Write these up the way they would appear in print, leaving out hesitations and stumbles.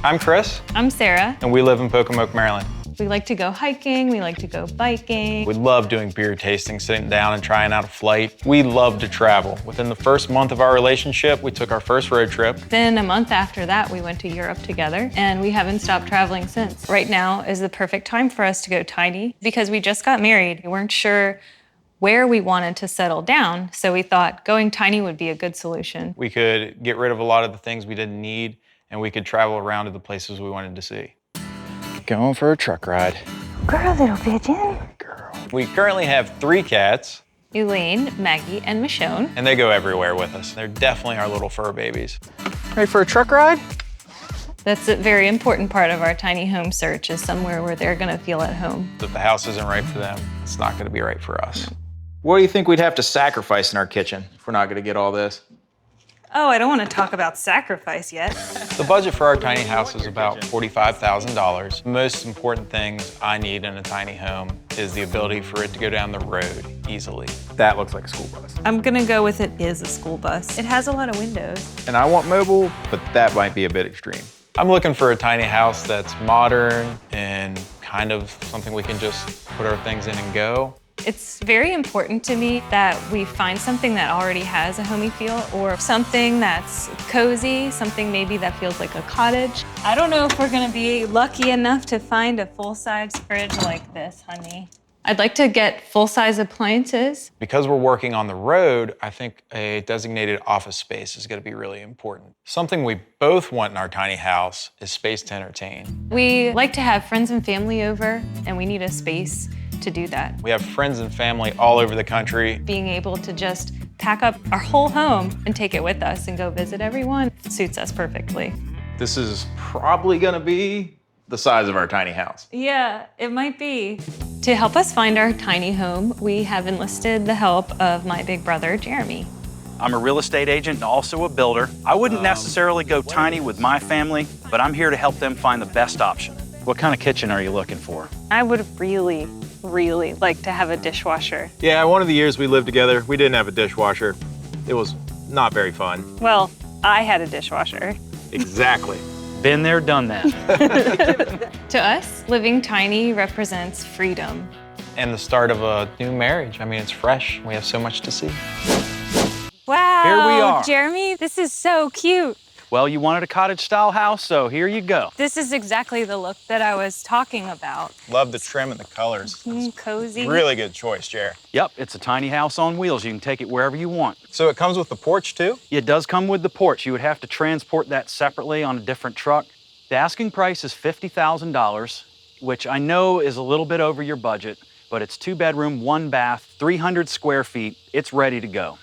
I'm Chris. I'm Sarah. And we live in Pocomoke, Maryland. We like to go hiking, we like to go biking. We love doing beer tasting, sitting down and trying out a flight. We love to travel. Within the first month of our relationship, we took our first road trip. Then a month after that, we went to Europe together, and we haven't stopped traveling since. Right now is the perfect time for us to go tiny because we just got married. We weren't sure where we wanted to settle down, so we thought going tiny would be a good solution. We could get rid of a lot of the things we didn't need, and we could travel around to the places we wanted to see. Going for a truck ride. Girl, little pigeon. Girl. We currently have 3 cats. Elaine, Maggie, and Michonne. And they go everywhere with us. They're definitely our little fur babies. Ready for a truck ride? That's a very important part of our tiny home search, is somewhere where they're gonna feel at home. If the house isn't right for them, it's not gonna be right for us. What do you think we'd have to sacrifice in our kitchen if we're not gonna get all this? Oh, I don't want to talk about sacrifice yet. The budget for our tiny house is about $45,000. The most important things I need in a tiny home is the ability for it to go down the road easily. That looks like a school bus. I'm gonna go with it is a school bus. It has a lot of windows. And I want mobile, but that might be a bit extreme. I'm looking for a tiny house that's modern and kind of something we can just put our things in and go. It's very important to me that we find something that already has a homey feel, or something that's cozy, something maybe that feels like a cottage. I don't know if we're gonna be lucky enough to find a full-size fridge like this, honey. I'd like to get full-size appliances. Because we're working on the road, I think a designated office space is gonna be really important. Something we both want in our tiny house is space to entertain. We like to have friends and family over, and we need a space to do that. We have friends and family all over the country. Being able to just pack up our whole home and take it with us and go visit everyone suits us perfectly. This is probably gonna be the size of our tiny house. Yeah, it might be. To help us find our tiny home, we have enlisted the help of my big brother, Jeremy. I'm a real estate agent and also a builder. I wouldn't necessarily go tiny with my family, but I'm here to help them find the best option. What kind of kitchen are you looking for? I would really like to have a dishwasher. Yeah, one of the years we lived together, we didn't have a dishwasher. It was not very fun. Well, I had a dishwasher. Exactly. Been there, done that. To us, living tiny represents freedom. And the start of a new marriage. I mean, it's fresh. We have so much to see. Wow, Here we are. Jeremy, this is so cute. Well, you wanted a cottage-style house, so here you go. This is exactly the look that I was talking about. Love the trim and the colors. Cozy. Really good choice, Jer. Yep, it's a tiny house on wheels. You can take it wherever you want. So it comes with the porch too? It does come with the porch. You would have to transport that separately on a different truck. The asking price is $50,000, which I know is a little bit over your budget, but it's 2-bedroom, 1 bath, 300 square feet. It's ready to go.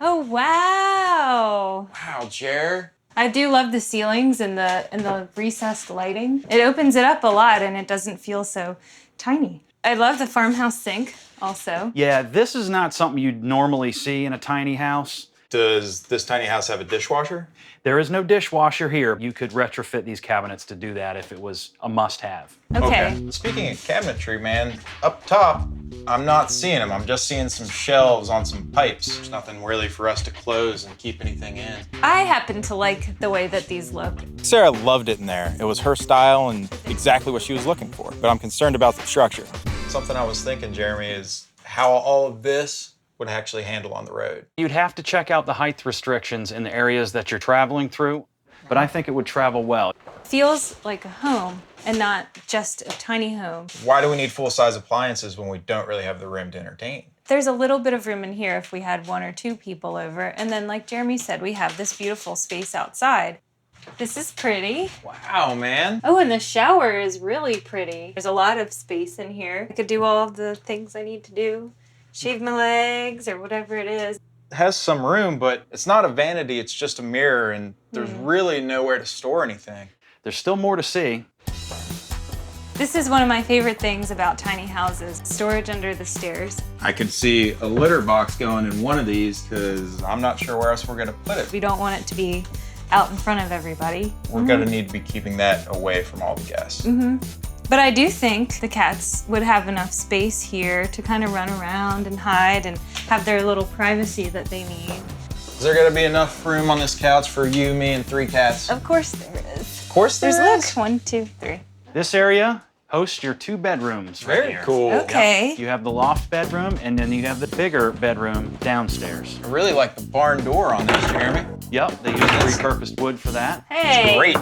Oh, wow. Wow, Jer. I do love the ceilings and the recessed lighting. It opens it up a lot and it doesn't feel so tiny. I love the farmhouse sink also. Yeah, this is not something you'd normally see in a tiny house. Does this tiny house have a dishwasher? There is no dishwasher here. You could retrofit these cabinets to do that if it was a must-have. Okay. Speaking of cabinetry, man, up top, I'm not seeing them. I'm just seeing some shelves on some pipes. There's nothing really for us to close and keep anything in. I happen to like the way that these look. Sarah loved it in there. It was her style and exactly what she was looking for, but I'm concerned about the structure. Something I was thinking, Jeremy, is how all of this would actually handle on the road. You'd have to check out the height restrictions in the areas that you're traveling through, but I think it would travel well. Feels like a home and not just a tiny home. Why do we need full-size appliances when we don't really have the room to entertain? There's a little bit of room in here if we had 1 or 2 people over. And then like Jeremy said, we have this beautiful space outside. This is pretty. Wow, man. Oh, and the shower is really pretty. There's a lot of space in here. I could do all of the things I need to do. Shave my legs or whatever it is. It has some room, but it's not a vanity, it's just a mirror, and there's really nowhere to store anything. There's still more to see. This is one of my favorite things about tiny houses, storage under the stairs. I could see a litter box going in one of these because I'm not sure where else we're gonna put it. We don't want it to be out in front of everybody. We're gonna need to be keeping that away from all the guests. But I do think the cats would have enough space here to kind of run around and hide and have their little privacy that they need. Is there gonna be enough room on this couch for you, me, and 3 cats? Of course there is. Of course there There's is. look, 1, 2, 3. This area hosts your 2 bedrooms right Very here. cool. Okay. You have the loft bedroom, and then you have the bigger bedroom downstairs. I really like the barn door on this, Jeremy. Yep, they use repurposed wood for that. Hey. Great.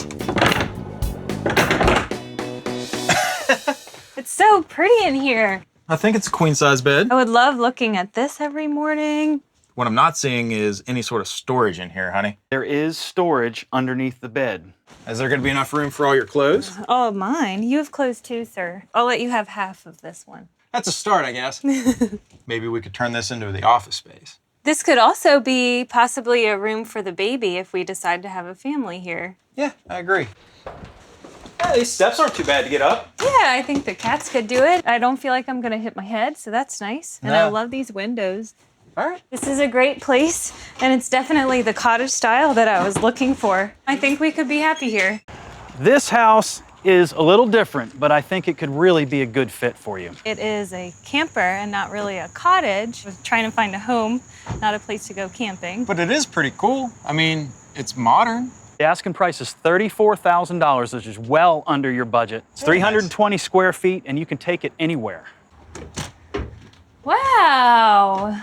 It's so pretty in here. I think it's a queen size bed. I would love looking at this every morning. What I'm not seeing is any sort of storage in here, honey. There is storage underneath the bed. Is there gonna be enough room for all your clothes? Oh, mine. You have clothes too, sir. I'll let you have half of this one. That's a start, I guess. Maybe we could turn this into the office space. This could also be possibly a room for the baby if we decide to have a family here. Yeah, I agree. Yeah, these steps aren't too bad to get up. Yeah, I think the cats could do it. I don't feel like I'm gonna hit my head, so that's nice. And I No. love these windows. All right. This is a great place, and it's definitely the cottage style that I was looking for. I think we could be happy here. This house is a little different, but I think it could really be a good fit for you. It is a camper and not really a cottage. I was trying to find a home, not a place to go camping. But it is pretty cool. I mean, it's modern. The asking price is $34,000, which is well under your budget. It's 320 square feet, and you can take it anywhere. Wow.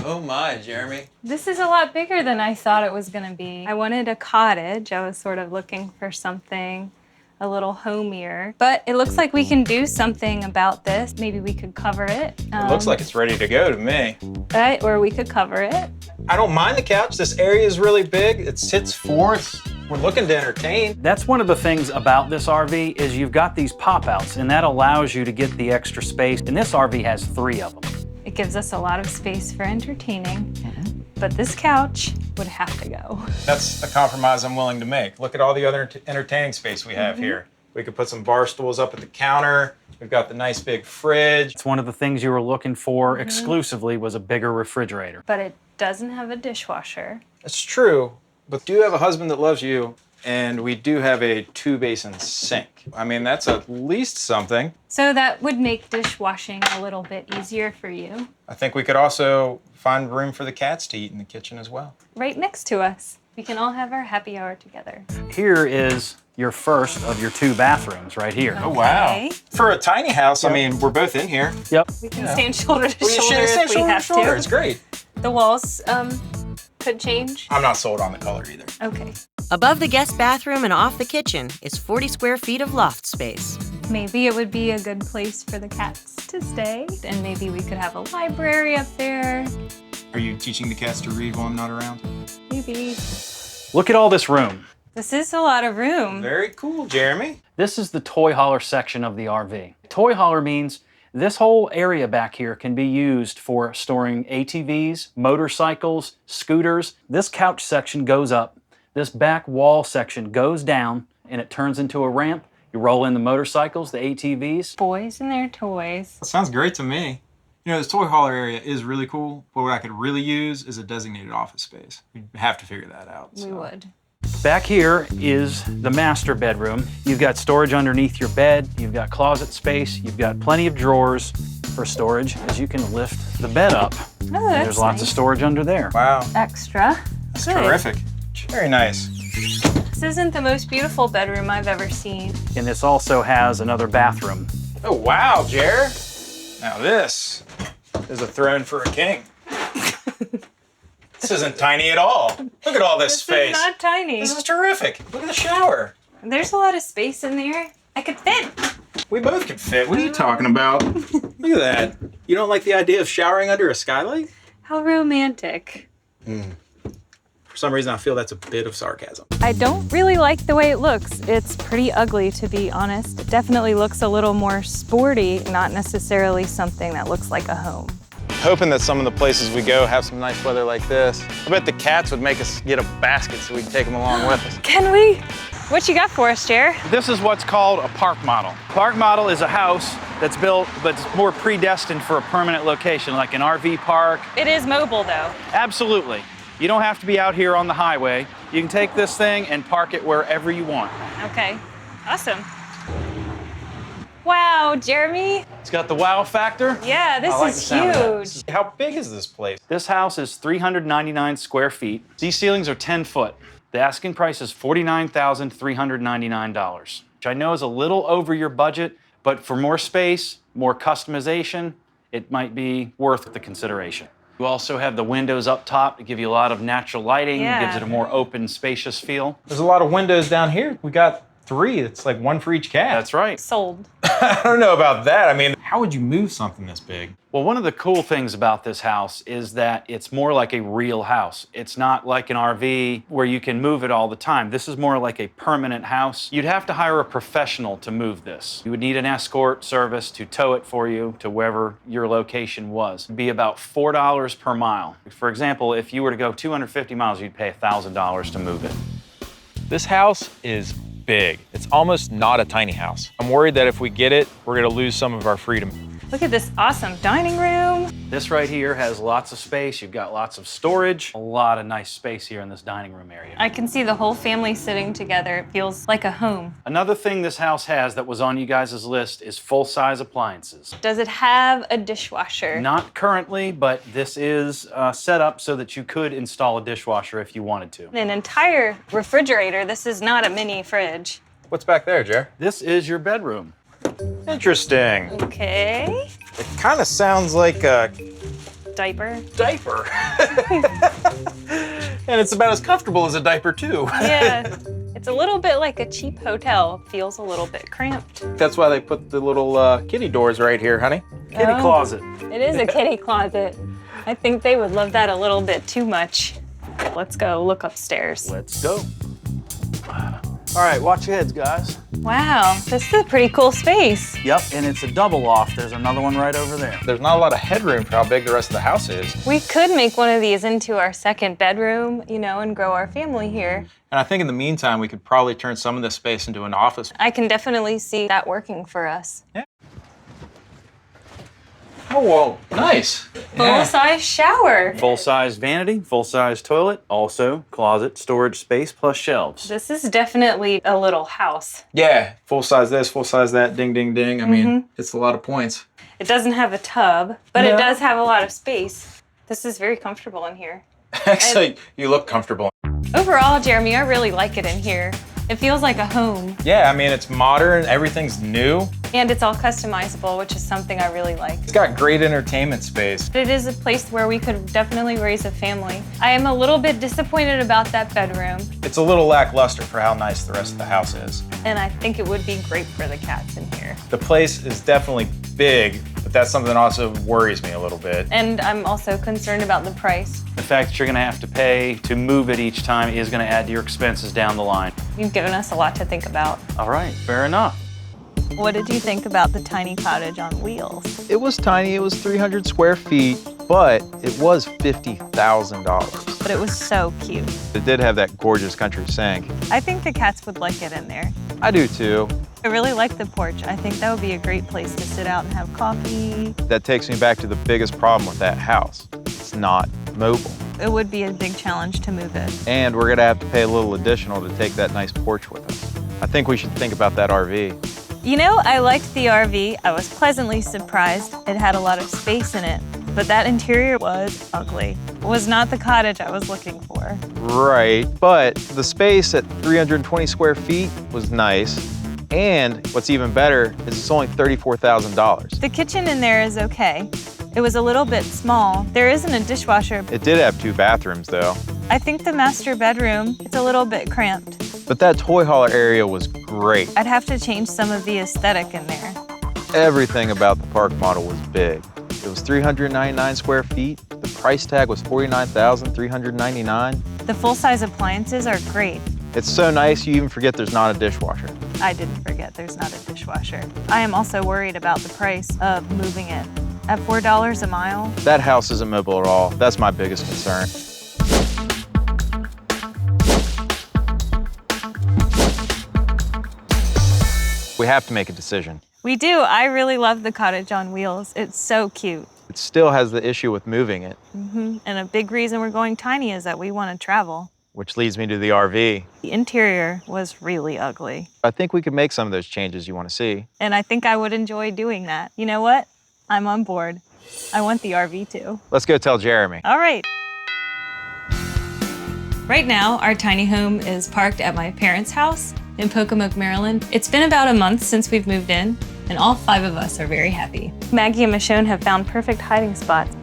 Oh my, Jeremy. This is a lot bigger than I thought it was gonna be. I wanted a cottage. I was sort of looking for something a little homier, but it looks like we can do something about this. Maybe we could cover it. It looks like it's ready to go to me. Right, or we could cover it. I don't mind the couch. This area is really big. It sits 4. We're looking to entertain. That's one of the things about this RV is you've got these pop-outs, and that allows you to get the extra space. And this RV has 3 of them. It gives us a lot of space for entertaining, but this couch would have to go. That's a compromise I'm willing to make. Look at all the other entertaining space we have here. We could put some bar stools up at the counter. We've got the nice big fridge. It's one of the things you were looking for exclusively was a bigger refrigerator. But it doesn't have a dishwasher. It's true, but do have a husband that loves you, and we do have a 2-basin sink. I mean, that's at least something. So that would make dishwashing a little bit easier for you. I think we could also find room for the cats to eat in the kitchen as well. Right next to us. We can all have our happy hour together. Here is your first of your 2 bathrooms right here. Oh, wow. Okay. For a tiny house, I mean, we're both in here. Yep. We can stand shoulder to We should shoulder stand if we have shoulder to shoulder. to. It's great. The walls could change. I'm not sold on the color either. Okay. Above the guest bathroom and off the kitchen is 40 square feet of loft space. Maybe it would be a good place for the cats to stay. And maybe we could have a library up there. Are you teaching the cats to read while I'm not around? Maybe. Look at all this room. This is a lot of room. Very cool, Jeremy. This is the toy hauler section of the RV. Toy hauler means this whole area back here can be used for storing ATVs, motorcycles, scooters. This couch section goes up. This back wall section goes down, and it turns into a ramp. You roll in the motorcycles, the ATVs. Boys and their toys. That sounds great to me. You know, this toy hauler area is really cool, but what I could really use is a designated office space. We'd have to figure that out. We would. Back here is the master bedroom. You've got storage underneath your bed. You've got closet space. You've got plenty of drawers for storage, as you can lift the bed up. Oh, And that's there's lots of storage under there. Wow, extra. that's Good. terrific. Very nice. This isn't the most beautiful bedroom I've ever seen. And this also has another bathroom. Oh, wow, Jer. Now this is a throne for a king. This isn't tiny at all. Look at all this space. This is not tiny. This is terrific. Look at the shower. There's a lot of space in there. I could fit. We both could fit. What are you talking about? Look at that. You don't like the idea of showering under a skylight? How romantic. For some reason, I feel that's a bit of sarcasm. I don't really like the way it looks. It's pretty ugly, to be honest. It definitely looks a little more sporty, not necessarily something that looks like a home. Hoping that some of the places we go have some nice weather like this. I bet the cats would make us get a basket so we can take them along with us. Can we? What you got for us, Jer? This is what's called a park model. Park model is a house that's built, but it's more predestined for a permanent location, like an RV park. It is mobile, though. Absolutely. You don't have to be out here on the highway. You can take this thing and park it wherever you want. Okay. Awesome. Wow, Jeremy. It's got the wow factor. Yeah, this I like is the sound of that. huge. How big is this place? This house is 399 square feet. These ceilings are 10 foot. The asking price is $49,399, which I know is a little over your budget, but for more space, more customization, it might be worth the consideration. You also have the windows up top to give you a lot of natural lighting, Yeah. gives it a more open, spacious feel. There's a lot of windows down here. We got 3. It's like 1 for each cat. That's right. Sold. I don't know about that. I mean, how would you move something this big? Well, one of the cool things about this house is that it's more like a real house. It's not like an RV where you can move it all the time. This is more like a permanent house. You'd have to hire a professional to move this. You would need an escort service to tow it for you to wherever your location was. It'd be about $4 per mile. For example, if you were to go 250 miles, you'd pay $1,000 to move it. This house is big. It's almost not a tiny house. I'm worried that if we get it, we're gonna lose some of our freedom. Look at this awesome dining room. This right here has lots of space. You've got lots of storage, a lot of nice space here in this dining room area. I can see the whole family sitting together. It feels like a home. Another thing this house has that was on you guys' list is full-size appliances. Does it have a dishwasher? Not currently, but this is set up so that you could install a dishwasher if you wanted to. An entire refrigerator. This is not a mini fridge. What's back there, Jer? This is your bedroom. Interesting. Okay. It kind of sounds like a Diaper. diaper. And it's about as comfortable as a diaper, too. Yeah. It's a little bit like a cheap hotel. Feels a little bit cramped. That's why they put the little kitty doors right here, honey. Kitty Oh. closet. It is a kitty closet. I think they would love that a little bit too much. Let's go look upstairs. Let's go. All right, watch your heads, guys. Wow, this is a pretty cool space. Yep, and it's a double loft. There's another one right over there. There's not a lot of headroom for how big the rest of the house is. We could make one of these into our second bedroom, you know, and grow our family here. And I think in the meantime, we could probably turn some of this space into an office. I can definitely see that working for us. Oh, whoa, nice. Full-size shower. Full-size vanity, full-size toilet, also closet, storage space, plus shelves. This is definitely a little house. Yeah, full size this, full size that, ding, ding, ding. I mean, it's a lot of points. It doesn't have a tub, but it No. does have a lot of space. This is very comfortable in here. Actually, you look comfortable. Overall, Jeremy, I really like it in here. It feels like a home, Yeah, I mean, it's modern, everything's new. and it's all customizable, which is something I really like. It's got great entertainment space. It is a place where we could definitely raise a family. I am a little bit disappointed about that bedroom, It's a little lackluster for how nice the rest of the house is. and I think it would be great for the cats in here. The place is definitely big, but that's something that also worries me a little bit. And I'm also concerned about the price. The fact that you're gonna have to pay to move it each time is gonna add to your expenses down the line. You've given us a lot to think about. All right, fair enough. What did you think about the tiny cottage on wheels? It was tiny, it was 300 square feet, but it was $50,000. But it was so cute. It did have that gorgeous country sink. I think the cats would like it in there. I do too. I really like the porch. I think that would be a great place to sit out and have coffee. That takes me back to the biggest problem with that house. It's not mobile. It would be a big challenge to move it. And we're gonna have to pay a little additional to take that nice porch with us. I think we should think about that RV. You know, I liked the RV. I was pleasantly surprised. It had a lot of space in it, but that interior was ugly. It was not the cottage I was looking for. Right, but the space at 320 square feet was nice. And what's even better is it's only $34,000. The kitchen in there is okay. It was a little bit small. There isn't a dishwasher. It did have 2 bathrooms though. I think the master bedroom, it's a little bit cramped. But that toy hauler area was great. I'd have to change some of the aesthetic in there. Everything about the park model was big. It was 399 square feet. The price tag was $49,399. The full-size appliances are great. It's so nice you even forget there's not a dishwasher. I didn't forget there's not a dishwasher. I am also worried about the price of moving it. At $4 a mile, That house isn't mobile at all. That's my biggest concern. We have to make a decision. we do. I really love the cottage on wheels. It's so cute. It still has the issue with moving it. And a big reason we're going tiny is that we want to travel. Which leads me to the RV. The interior was really ugly, I think we could make some of those changes you want to see. and I think I would enjoy doing that. You know what? I'm on board. I want the RV too. Let's go tell Jeremy. All right. Right now, our tiny home is parked at my parents' house in Pocomoke, Maryland. It's been about a month since we've moved in, and all 5 of us are very happy. Maggie and Michonne have found perfect hiding spots.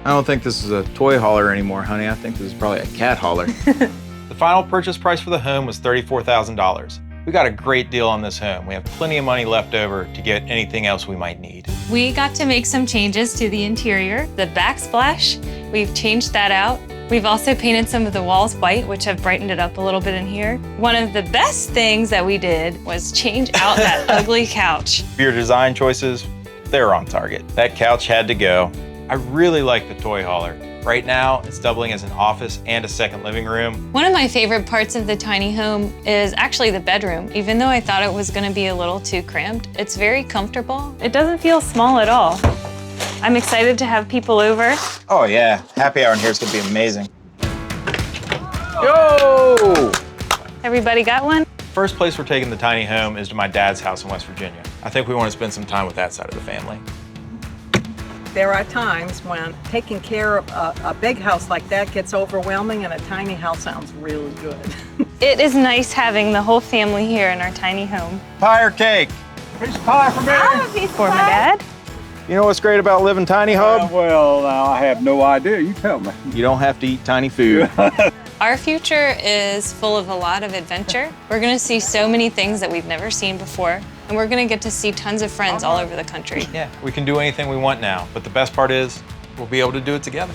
I don't think this is a toy hauler anymore, honey. I think this is probably a cat hauler. The final purchase price for the home was $34,000. We got a great deal on this home. We have plenty of money left over to get anything else we might need. We got to make some changes to the interior. The backsplash, we've changed that out. We've also painted some of the walls white, which have brightened it up a little bit in here. One of the best things that we did was change out that ugly couch. Your design choices, they're on target. That couch had to go. I really like the toy hauler. Right now, it's doubling as an office and a second living room. One of my favorite parts of the tiny home is actually the bedroom. Even though I thought it was gonna be a little too cramped, it's very comfortable. It doesn't feel small at all. I'm excited to have people over. Oh yeah, happy hour in here is gonna be amazing. Yo! Everybody got one? First place we're taking the tiny home is to my dad's house in West Virginia. I think we want to spend some time with that side of the family. There are times when taking care of a big house like that gets overwhelming, and a tiny house sounds really good. It is nice having the whole family here in our tiny home. Pie or cake? Piece of pie for me. For my dad. You know what's great about living tiny, Hub? Well, I have no idea. You tell me. You don't have to eat tiny food. Our future is full of a lot of adventure. We're gonna see so many things that we've never seen before, and we're gonna get to see tons of friends all over the country. Yeah, we can do anything we want now, but the best part is we'll be able to do it together.